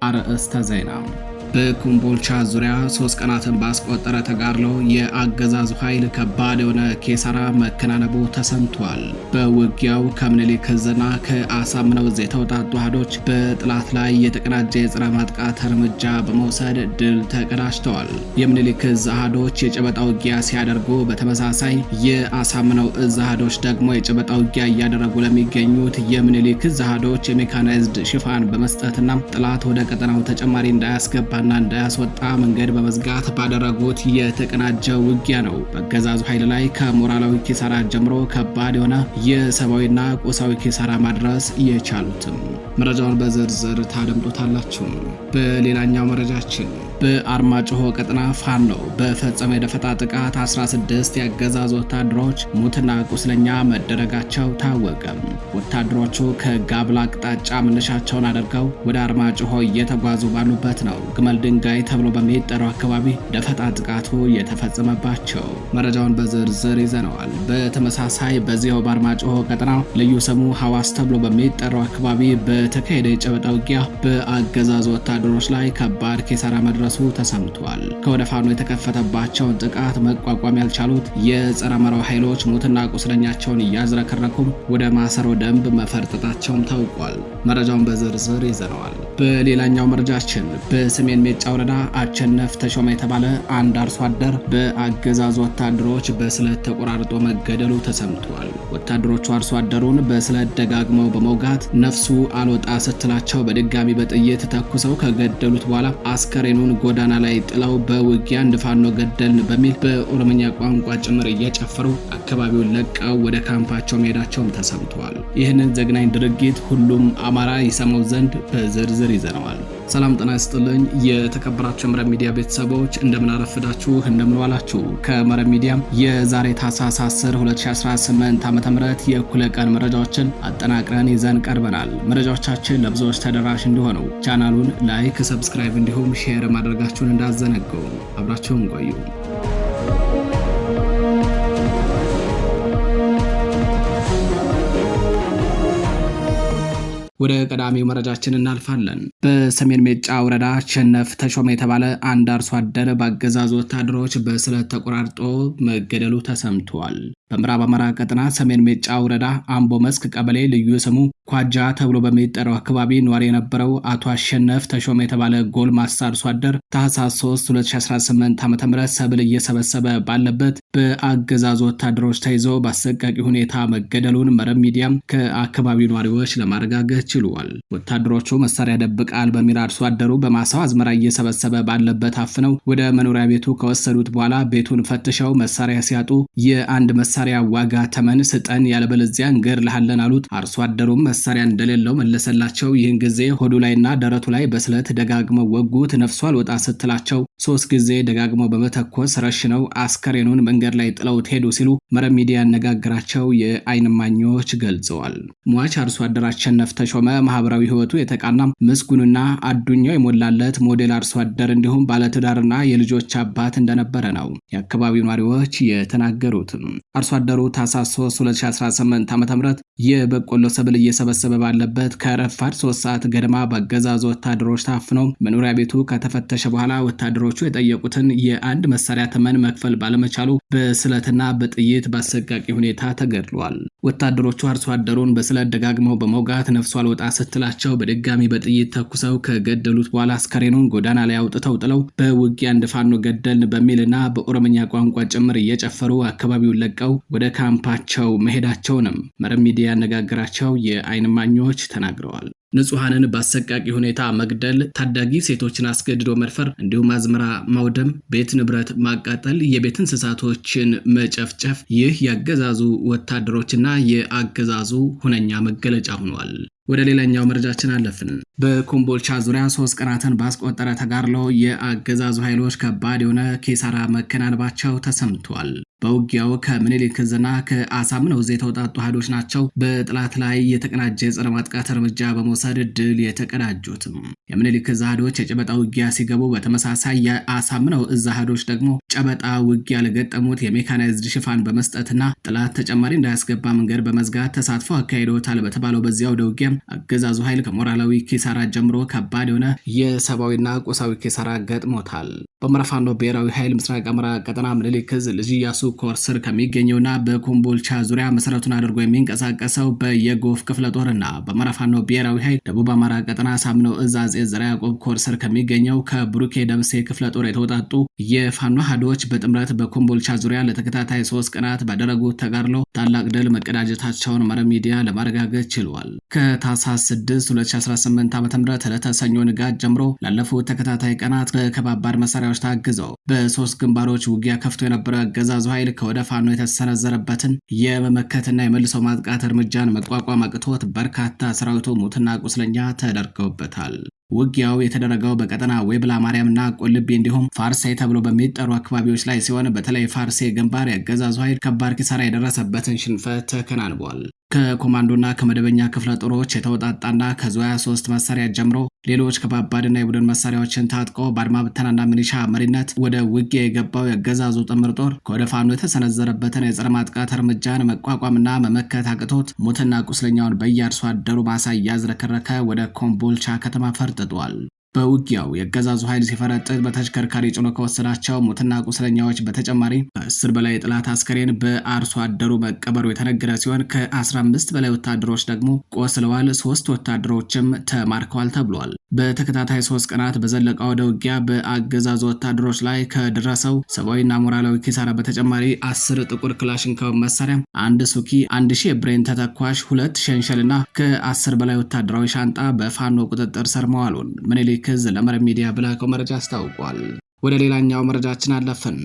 አርእስተ ዜና። በኮምቦልቻ ዙሪያ 3 ቀናትን ባስቆጠረ ተጋድሎ የአገዛዙ ኃይል ከባድ የሆነ ኪሳራ መከናነቡ ተሰምቷል። በውጊያው ከምኒልክ ዕዝና ከአሳምነው ዕዝ የተውጣጡ አሃዶች በጥላት ላይ የተቀናጀ የጸረ ማጥቃት እርምጃ በመውሰድ ድል ተቀዳጅተዋል። የምኒልክ ዕዝ አሃዶች የጨበጣ ውጊያ ሲያደርጉ፣ በተመሳሳይ የአሳምነው ዕዝ አሃዶች ደግሞ የጨበጣ ውጊያ እያደረጉ ለሚገኙት የምኒልክ ዕዝ አሃዶች የሜካናይዝድ ሽፋን በመስጠትና ጥላት ወደ ቀጠናው ተጨማሪ እንዳያስገባ እንዳያስወጣ መንገድ በመዝጋት ባደረጉት የተቀናጀ ውጊያ ነው በአገዛዙ ኃይል ላይ ከሞራላዊ ኪሳራ ጀምሮ ከባድ የሆነ የሰብአዊና ቁሳዊ ኪሳራ ማድረስ የቻሉትም። መረጃውን በዝርዝር ታደምጡታላችሁ። በሌላኛው መረጃችን በአርማጭሆ ቀጠና ፋኖ በፈጸመ የደፈጣ ጥቃት 16 የአገዛዙ ወታደሮች ሙትና ቁስለኛ መደረጋቸው ታወቀ። ወታደሮቹ ከጋብላ አቅጣጫ መነሻቸውን አድርገው ወደ አርማጭሆ እየተጓዙ ባሉበት ነው ግመል ድንጋይ ተብሎ በሚጠራው አካባቢ ደፈጣ ጥቃቱ የተፈጸመባቸው። መረጃውን በዝርዝር ይዘነዋል። በተመሳሳይ በዚያው በአርማጭሆ ቀጠና ልዩ ስሙ ሐዋስ ተብሎ በሚጠራው አካባቢ በተካሄደ የጨበጣ ውጊያ በአገዛዙ ወታደሮች ላይ ከባድ ኪሳራ መድረሱ ተሰምቷል። ከወደ ፋኖ የተከፈተባቸውን ጥቃት መቋቋም ያልቻሉት የጸረ መራው ኃይሎች ሙትና ቁስለኛቸውን እያዝረከረኩም ወደ ማሰሮ ደንብ መፈርጠጣቸውም ታውቋል። መረጃውን በዝርዝር ይዘነዋል። በሌላኛው መረጃችን በሰሜን ሜጫ ወረዳ አቸነፍ ተሾመ የተባለ አንድ አርሶ አደር በአገዛዙ ወታደሮች በስለት ተቆራርጦ መገደሉ ተሰምቷል። ወታደሮቹ አርሶ አደሩን በስለት ደጋግመው በመውጋት ነፍሱ አልወጣ ስትላቸው በድጋሚ በጥይት ተኩሰው ከገደሉት በኋላ አስከሬኑን ጎዳና ላይ ጥለው በውጊያ አንድ ፋኖ ገደልን በሚል በኦሮምኛ ቋንቋ ጭምር እየጨፈሩ አካባቢውን ለቀው ወደ ካምፓቸው መሄዳቸውም ተሰምቷል። ይህንን ዘግናኝ ድርጊት ሁሉም አማራ ይሰማው ዘንድ በዝርዝር ይዘነዋል። ሰላም ጤና ይስጥልኝ። የተከበራችሁ መረብ ሚዲያ ቤተሰቦች እንደምን አረፈዳችሁ፣ እንደምን ዋላችሁ። ከመረብ ሚዲያ የዛሬ ታህሳስ 10 2018 ዓ.ም የእኩለ ቀን መረጃዎችን አጠናቅረን ይዘን ቀርበናል። መረጃዎቻችን ለብዙዎች ተደራሽ እንዲሆኑ ቻናሉን ላይክ፣ ሰብስክራይብ እንዲሁም ሼር ማድረጋችሁን እንዳዘነጉ አብራችሁን ቆዩ። ወደ ቀዳሚው መረጃችን እናልፋለን። በሰሜን ሜጫ ወረዳ አቸነፍ ተሾመ የተባለ አንድ አርሶ አደር በአገዛዙ ወታደሮች በስለት ተቆራርጦ መገደሉ ተሰምቷል። በምዕራብ አማራ ቀጠና ሰሜን ሜጫ ወረዳ አምቦ መስክ ቀበሌ ልዩ ስሙ ኳጃ ተብሎ በሚጠራው አካባቢ ኗሪ የነበረው አቶ አሸነፍ ተሾመ የተባለ ጎልማሳ አርሶ አደር ታህሳስ 3 2018 ዓ.ም ሰብል እየሰበሰበ ባለበት በአገዛዙ ወታደሮች ተይዞ በአሰቃቂ ሁኔታ መገደሉን መረብ ሚዲያም ከአካባቢው ኗሪዎች ለማረጋገጥ ችሏል። ወታደሮቹ መሳሪያ ደብቃል በሚል አርሶ አደሩ በማሳው አዝመራ እየሰበሰበ ባለበት አፍነው ወደ መኖሪያ ቤቱ ከወሰዱት በኋላ ቤቱን ፈትሸው መሳሪያ ሲያጡ የአንድ መሳሪያ ዋጋ ተመን ስጠን ያለበለዚያ እንገድልሃለን አሉት። አርሶ አደሩም መሳሪያ እንደሌለው መለሰላቸው። ይህን ጊዜ ሆዱ ላይና ደረቱ ላይ በስለት ደጋግመው ወጉት። ነፍሱ አልወጣ ስትላቸው 3 ጊዜ ደጋግመው በመተኮስ ረሽነው አስከሬኑን መንገድ ላይ ጥለውት ሄዱ ሲሉ መረብ ሚዲያ ያነጋገራቸው የዓይን እማኞች ገልጸዋል። ሟች አርሶ አደር አቸነፍ ተሾመ ማህበራዊ ህይወቱ የተቃና ምስጉንና አዱኛው የሞላለት ሞዴል አርሶ አደር እንዲሁም ባለትዳርና የልጆች አባት እንደነበረ ነው የአካባቢው ኗሪዎች የተናገሩት። አርሶ አደሩ ታህሳስ 3 2018 ዓ.ም የበቆሎ ሰብል እየሰበሰበ ባለበት ከረፋድ 3 ሰዓት ገደማ በአገዛዙ ወታደሮች ታፍኖ መኖሪያ ቤቱ ከተፈተሸ በኋላ ወታደሮቹ የጠየቁትን የአንድ መሳሪያ ተመን መክፈል ባለመቻሉ በስለትና በጥይት በአሰቃቂ ሁኔታ ተገድሏል። ወታደሮቹ አርሶ አደሩን በስለት ደጋግመው በመውጋት ነፍሱ አልወጣ ስትላቸው በድጋሚ በጥይት ተኩሰው ከገደሉት በኋላ አስከሬኑን ጎዳና ላይ አውጥተው ጥለው በውጊያ አንድ ፋኖ ገደልን በሚልና በኦሮምኛ ቋንቋ ጭምር እየጨፈሩ አካባቢውን ለቀው ወደ ካምፓቸው መሄዳቸውንም መረብ ሚዲያ ያነጋገራቸው የዓይን እማኞች ተናግረዋል። ንጹሃንን በአሰቃቂ ሁኔታ መግደል፣ ታዳጊ ሴቶችን አስገድዶ መድፈር እንዲሁም አዝመራ ማውደም፣ ቤት ንብረት ማቃጠል፣ የቤት እንስሳቶችን መጨፍጨፍ ይህ የአገዛዙ ወታደሮችና የአገዛዙ ሁነኛ መገለጫ ሆኗል። ወደ ሌላኛው መረጃችን አለፍን። በኮምቦልቻ ዙሪያ 3 ቀናትን ባስቆጠረ ተጋድሎ የአገዛዙ ኃይሎች ከባድ የሆነ ኪሳራ መከናነባቸው ተሰምቷል። በውጊያው ከምኒልክ ዕዝና ከአሳምነው ዕዝ የተውጣጡ ኃይሎች ናቸው በጥላት ላይ የተቀናጀ የጸረ ማጥቃት እርምጃ በመውሰድ ድል የተቀዳጁትም። የምኒልክ ዕዝ ኃይሎች የጨበጣ ውጊያ ሲገቡ፣ በተመሳሳይ የአሳምነው ዕዝ ኃይሎች ደግሞ ጨበጣ ውጊያ ለገጠሙት የሜካናይዝድ ሽፋን በመስጠትና ጥላት ተጨማሪ እንዳያስገባ መንገድ በመዝጋት ተሳትፎ አካሂደውታል በተባለው በዚያው ወደ ውጊያም አገዛዙ ኃይል ከሞራላዊ ኪሳራ ጀምሮ ከባድ የሆነ የሰብአዊና ቁሳዊ ኪሳራ ገጥሞታል። በአማራ ፋኖ ብሔራዊ ኃይል ምስራቅ አማራ ቀጠና ምኒልክ ዕዝ ልጅ ኢያሱ ኮር ስር ከሚገኘውና በኮምቦልቻ ዙሪያ መሰረቱን አድርጎ የሚንቀሳቀሰው በየጎፍ ክፍለ ጦርና በአማራ ፋኖ ብሔራዊ ኃይል ደቡብ አማራ ቀጠና አሳምነው ዕዝ አጼ ዘርዓ ያዕቆብ ኮር ስር ከሚገኘው ከብሩኬ ደምሴ ክፍለ ጦር የተውጣጡ የፋኖ ኃይሎች በጥምረት በኮምቦልቻ ዙሪያ ለተከታታይ 3 ቀናት ባደረጉት ተጋድሎ ታላቅ ድል መቀዳጀታቸውን መረብ ሚዲያ ለማረጋገጥ ችሏል። ከታህሳስ 6 2018 ዓ.ም ዕለተ ሰኞ ንጋት ጀምሮ ላለፉት ተከታታይ ቀናት በከባባድ መሳሪያዎች ታግዘው በ3 ግንባሮች ውጊያ ከፍቶ የነበረው አገዛዙ ኃይል ከወደ ፋኖ የተሰነዘረበትን የመመከትና የመልሶ ማጥቃት እርምጃን መቋቋም አቅቶት በርካታ ሰራዊቱ ሙትና ቁስለኛ ተደርገውበታል። ውጊያው የተደረገው በቀጠና ወይብላ ማርያምና ቆልቤ እንዲሁም ፋርሴ ተብሎ በሚጠሩ አካባቢዎች ላይ ሲሆን በተለይ ፋርሴ ግንባር የአገዛዙ ኃይል ከባድ ኪሳራ የደረሰበትን ሽንፈት ተከናንቧል። ከኮማንዶና ከመደበኛ ክፍለ ጦሮች የተወጣጣና ከዙ 23 መሳሪያ ጀምሮ ሌሎች ከባባድና የቡድን መሳሪያዎችን ታጥቆ በአድማ ብተናና ሚሊሻ መሪነት ወደ ውጊያ የገባው የአገዛዙ ጥምር ጦር ከወደ ፋኖ የተሰነዘረበትን የጸረ ማጥቃት እርምጃን መቋቋምና መመከት አቅቶት ሞትና ቁስለኛውን በየአርሶ አደሩ ማሳ እያዝረከረከ ወደ ኮምቦልቻ ከተማ ፈርጥጧል። በውጊያው የአገዛዙ ኃይል ሲፈረጥጥ በተሽከርካሪ ጭኖ ከወሰዳቸው ሞትና ቁስለኛዎች በተጨማሪ ከ10 በላይ የጠላት አስከሬን በአርሶ አደሩ መቀበሩ የተነገረ ሲሆን ከ15 በላይ ወታደሮች ደግሞ ቆስለዋል። 3 ወታደሮችም ተማርከዋል ተብሏል። በተከታታይ 3 ቀናት በዘለቀው ወደ ውጊያ በአገዛዙ ወታደሮች ላይ ከደረሰው ሰብአዊና ሞራላዊ ኪሳራ በተጨማሪ 10 ጥቁር ክላሽንኮቭ መሳሪያ፣ 1 ሱኪ፣ 1000 የብሬን ተተኳሽ፣ 2 ሸንሸልና ከ10 በላይ ወታደራዊ ሻንጣ በፋኖ ቁጥጥር ስር መዋሉን ምኒልክ ዕዝ ለመረብ ሚዲያ በላከው መረጃ አስታውቋል። ወደ ሌላኛው መረጃችን አለፍን።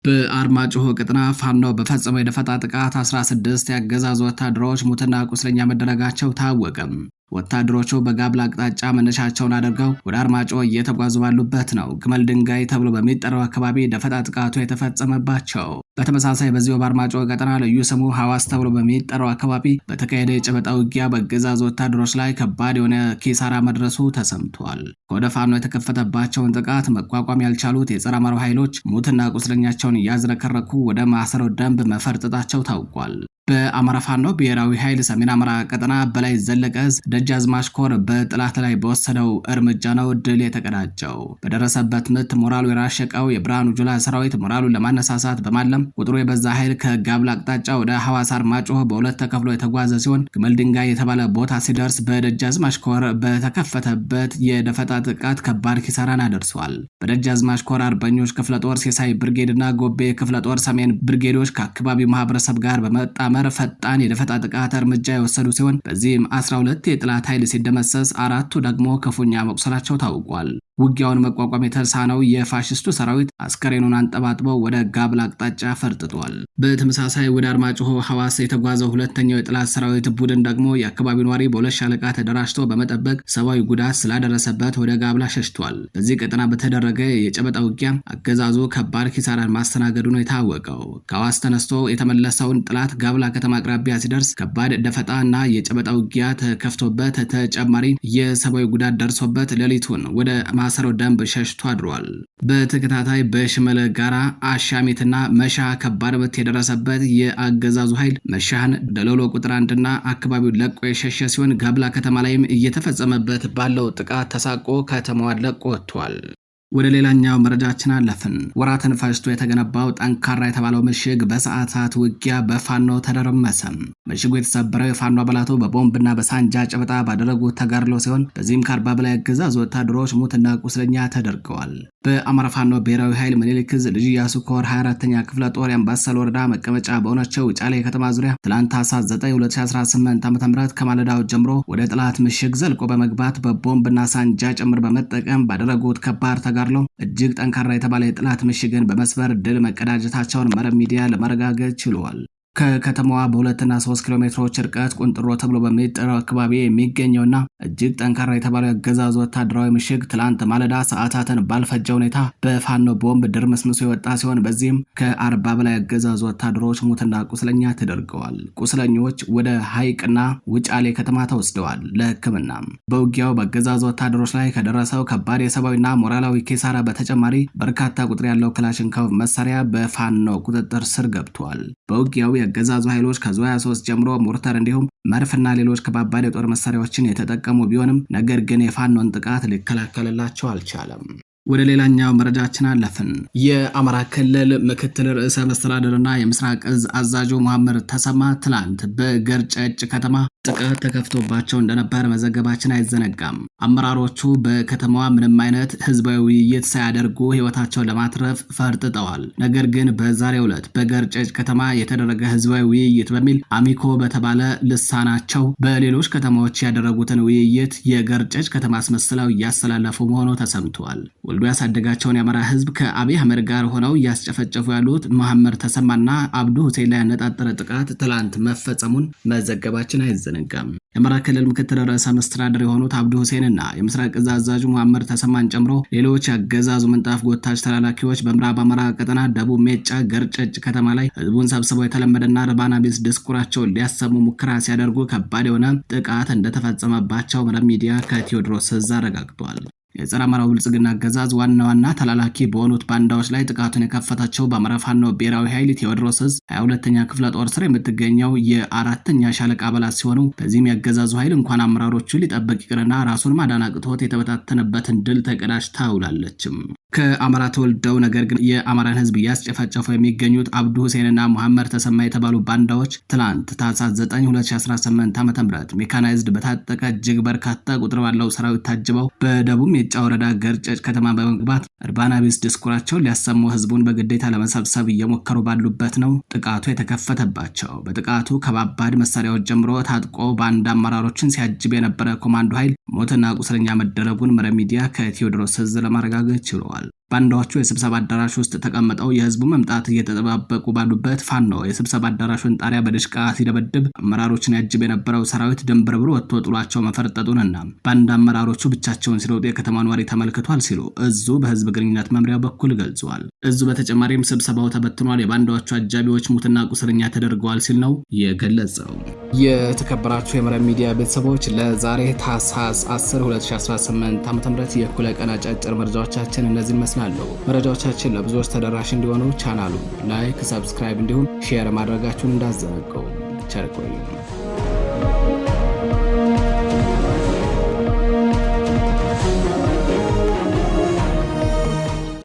በአርማጭሆ ቀጠና ፋኖ በፈጸመው የደፈጣ ጥቃት 16 የአገዛዙ ወታደሮች ሙትና ቁስለኛ መደረጋቸው ታወቀም። ወታደሮቹ በጋብላ አቅጣጫ መነሻቸውን አድርገው ወደ አርማጭሆ እየተጓዙ ባሉበት ነው ግመል ድንጋይ ተብሎ በሚጠራው አካባቢ ደፈጣ ጥቃቱ የተፈጸመባቸው። በተመሳሳይ በዚሁ በአርማጭሆ ቀጠና ልዩ ስሙ ሐዋስ ተብሎ በሚጠራው አካባቢ በተካሄደ የጨበጣ ውጊያ በአገዛዙ ወታደሮች ላይ ከባድ የሆነ ኪሳራ መድረሱ ተሰምቷል። ከወደ ፋኖ የተከፈተባቸውን ጥቃት መቋቋም ያልቻሉት የጸረ አማራው ኃይሎች ሙትና ቁስለኛቸውን እያዝረከረኩ ወደ ማሰረው ደንብ መፈርጠጣቸው ታውቋል። በአማራ ፋኖ ብሔራዊ ኃይል ሰሜን አማራ ቀጠና በላይ ዘለቀ ዕዝ ደጃዝማች ኮር በጥላት ላይ በወሰደው እርምጃ ነው ድል የተቀዳጀው። በደረሰበት ምት ሞራሉ የራሸቀው የብርሃኑ ጁላ ሰራዊት ሞራሉን ለማነሳሳት በማለም ቁጥሩ የበዛ ኃይል ከጋብላ አቅጣጫ ወደ ሐዋሳ አርማጭሆ በሁለት ተከፍሎ የተጓዘ ሲሆን ግመል ድንጋይ የተባለ ቦታ ሲደርስ በደጃዝማች ኮር በተከፈተበት የደፈጣ ጥቃት ከባድ ኪሳራን አደርሷል። በደጃዝማች ኮር አርበኞች ክፍለ ጦር ሴሳይ ብርጌድና ጎቤ ክፍለ ጦር ሰሜን ብርጌዶች ከአካባቢው ማህበረሰብ ጋር በመጣመር ፈጣን የደፈጣ ጥቃት እርምጃ የወሰዱ ሲሆን በዚህም 12 የጥላት ኃይል ሲደመሰስ 4ቱ ደግሞ ክፉኛ መቁሰላቸው ታውቋል። ውጊያውን መቋቋም የተሳነው የፋሽስቱ ሰራዊት አስከሬኑን አንጠባጥበው ወደ ጋብላ አቅጣጫ ፈርጥጧል። በተመሳሳይ ወደ አርማጭሆ ሐዋሳ የተጓዘው ሁለተኛው የጥላት ሰራዊት ቡድን ደግሞ የአካባቢው ነዋሪ በሁለት ሻለቃ ተደራጅቶ በመጠበቅ ሰብአዊ ጉዳት ስላደረሰበት ወደ ጋብላ ሸሽቷል። በዚህ ቀጠና በተደረገ የጨበጣ ውጊያ አገዛዙ ከባድ ኪሳራን ማስተናገዱ ነው የታወቀው። ከሐዋሳ ተነስቶ የተመለሰውን ጥላት ጋብላ ከተማ አቅራቢያ ሲደርስ ከባድ ደፈጣ እና የጨበጣ ውጊያ ተከፍቶበት ተጨማሪ የሰብአዊ ጉዳት ደርሶበት ሌሊቱን ወደ ማሰሮ ደንብ ሸሽቶ አድሯል። በተከታታይ በሽመለ ጋራ፣ አሻሚትና መሻ ከባድ ምት የደረሰበት የአገዛዙ ኃይል መሻህን፣ ደሎሎ ቁጥር 1ና አካባቢውን ለቆ የሸሸ ሲሆን ጋብላ ከተማ ላይም እየተፈጸመበት ባለው ጥቃት ተሳቆ ከተማዋን ለቆ ወጥቷል። ወደ ሌላኛው መረጃችን አለፍን። ወራትን ፈጅቶ የተገነባው ጠንካራ የተባለው ምሽግ በሰዓታት ውጊያ በፋኖ ተደረመሰ። ምሽጉ የተሰበረው የፋኖ አባላቱ በቦምብና በሳንጃ ጨበጣ ባደረጉት ተጋድሎ ሲሆን በዚህም ከ40 በላይ አገዛዙ ወታደሮች ሙትና ቁስለኛ ተደርገዋል። በአማራ ፋኖ ብሔራዊ ኃይል ምኒልክ ዕዝ ልጅ ኢያሱ ኮር 24ኛ ክፍለ ጦር የአምባሰል ወረዳ መቀመጫ በሆነችው ጫሌ ከተማ ዙሪያ ትላንት ታህሳስ 9 2018 ዓ.ም ከማለዳው ጀምሮ ወደ ጥላት ምሽግ ዘልቆ በመግባት በቦምብና ሳንጃ ጭምር በመጠቀም ባደረጉት ከባድ ተጋድሎ እጅግ ጠንካራ የተባለ የጥላት ምሽግን በመስበር ድል መቀዳጀታቸውን መረብ ሚዲያ ለማረጋገጥ ችሏል። ከከተማዋ በ2 እና 3 ኪሎ ሜትሮች ርቀት ቁንጥሮ ተብሎ በሚጠራው አካባቢ የሚገኘውና እጅግ ጠንካራ የተባለው የአገዛዙ ወታደራዊ ምሽግ ትላንት ማለዳ ሰዓታትን ባልፈጀ ሁኔታ በፋኖ ቦምብ ድርምስምሶ የወጣ ሲሆን በዚህም ከ40 በላይ የአገዛዙ ወታደሮች ሙትና ቁስለኛ ተደርገዋል። ቁስለኞች ወደ ሐይቅና ውጫሌ ከተማ ተወስደዋል ለሕክምና። በውጊያው በአገዛዙ ወታደሮች ላይ ከደረሰው ከባድ የሰብአዊና ሞራላዊ ኪሳራ በተጨማሪ በርካታ ቁጥር ያለው ክላሽንኮቭ መሳሪያ በፋኖ ቁጥጥር ስር ገብቷል። በውጊያው የአገዛዙ ኃይሎች ከዙ 23 ጀምሮ ሞርተር እንዲሁም መድፍና ሌሎች ከባባድ የጦር መሳሪያዎችን የተጠቀሙ ቢሆንም ነገር ግን የፋኖን ጥቃት ሊከላከልላቸው አልቻለም። ወደ ሌላኛው መረጃችን አለፍን። የአማራ ክልል ምክትል ርዕሰ መስተዳድርና የምስራቅ እዝ አዛዡ መሐመድ ተሰማ ትላንት በገርጨጭ ከተማ ጥቃት ተከፍቶባቸው እንደነበር መዘገባችን አይዘነጋም። አመራሮቹ በከተማዋ ምንም አይነት ህዝባዊ ውይይት ሳያደርጉ ህይወታቸውን ለማትረፍ ፈርጥጠዋል። ነገር ግን በዛሬው ዕለት በገርጨጭ ከተማ የተደረገ ህዝባዊ ውይይት በሚል አሚኮ በተባለ ልሳናቸው በሌሎች ከተማዎች ያደረጉትን ውይይት የገርጨጭ ከተማ አስመስለው እያስተላለፉ መሆኑ ተሰምቷል። ወልዶ ያሳደጋቸውን የአማራ ህዝብ ከአብይ አህመድ ጋር ሆነው እያስጨፈጨፉ ያሉት መሐመድ ተሰማና አብዱ ሁሴን ላይ ያነጣጠረ ጥቃት ትላንት መፈጸሙን መዘገባችን አይዘነጋም። የአማራ ክልል ምክትል ርዕሰ መስተዳድር የሆኑት አብዱ ሁሴንና የምስራቅ እዝ አዛዡ መሐመድ ተሰማን ጨምሮ ሌሎች ያገዛዙ ምንጣፍ ጎታች ተላላኪዎች በምዕራብ አማራ ቀጠና ደቡብ ሜጫ ገርጨጭ ከተማ ላይ ህዝቡን ሰብስበው የተለመደና ርባና ቢስ ድስኩራቸውን ሊያሰሙ ሙከራ ሲያደርጉ ከባድ የሆነ ጥቃት እንደተፈጸመባቸው መረብ ሚዲያ ከቴዎድሮስ እዝ አረጋግጧል። የጸረ አማራው ብልጽግና አገዛዝ ዋና ተላላኪ በሆኑት ባንዳዎች ላይ ጥቃቱን የከፈታቸው በአማራ ፋኖ ብሔራዊ ኃይል ቴዎድሮስ እዝ 22ኛ ክፍለ ጦር ስር የምትገኘው የ4ኛ ሻለቃ አባላት ሲሆኑ በዚህም ያገዛዙ ኃይል እንኳን አመራሮቹን ሊጠብቅ ይቅርና ራሱን ማዳን አቅቶት የተበታተነበትን ድል ተቀዳጅታ ውላለችም። ከአማራ ተወልደው ነገር ግን የአማራን ህዝብ እያስጨፈጨፉ የሚገኙት አብዱ ሁሴንና መሐመድ ተሰማ የተባሉ ባንዳዎች ትላንት ታህሳስ 9 2018 ዓ.ም ሜካናይዝድ በታጠቀ እጅግ በርካታ ቁጥር ባለው ሰራዊት ታጅበው በደቡብ ሜጫ ወረዳ ገርጨጭ ከተማ በመግባት እርባና ቢስ ድስኩራቸውን ሊያሰሙ ህዝቡን በግዴታ ለመሰብሰብ እየሞከሩ ባሉበት ነው ጥቃቱ የተከፈተባቸው። በጥቃቱ ከባባድ መሳሪያዎች ጀምሮ ታጥቆ ባንዳ አመራሮችን ሲያጅብ የነበረ ኮማንዶ ኃይል ሞትና ቁስለኛ መደረጉን መረብ ሚዲያ ከቴዎድሮስ እዝ ለማረጋገጥ ችሏል። ባንዳዎቹ የስብሰባ አዳራሽ ውስጥ ተቀምጠው የህዝቡ መምጣት እየተጠባበቁ ባሉበት ፋኖ የስብሰባ አዳራሹን ጣሪያ በድሽቃ ሲደበድብ አመራሮችን ያጅብ የነበረው ሰራዊት ድንብርብር ወጥቶ ጥሏቸው መፈርጠጡንና ባንዳ አመራሮቹ ብቻቸውን ሲሮጡ የከተማ ነዋሪ ተመልክቷል ሲሉ እዙ በህዝብ ግንኙነት መምሪያ በኩል ገልጿል። እዙ በተጨማሪም ስብሰባው ተበትኗል፣ የባንዳዎቹ አጃቢዎች ሙትና ቁስለኛ ተደርገዋል ሲል ነው የገለጸው። የተከበራችሁ የመረብ ሚዲያ ቤተሰቦች ለዛሬ ታህሳስ 10 2018 ዓ.ም የእኩለ ቀን አጫጭር መረጃዎቻችን እነዚህን መስላሉ። መረጃዎቻችን ለብዙዎች ተደራሽ እንዲሆኑ ቻናሉ ላይክ፣ ሰብስክራይብ እንዲሁም ሼር ማድረጋችሁን እንዳትዘነጉ። ቸር ቆዩ።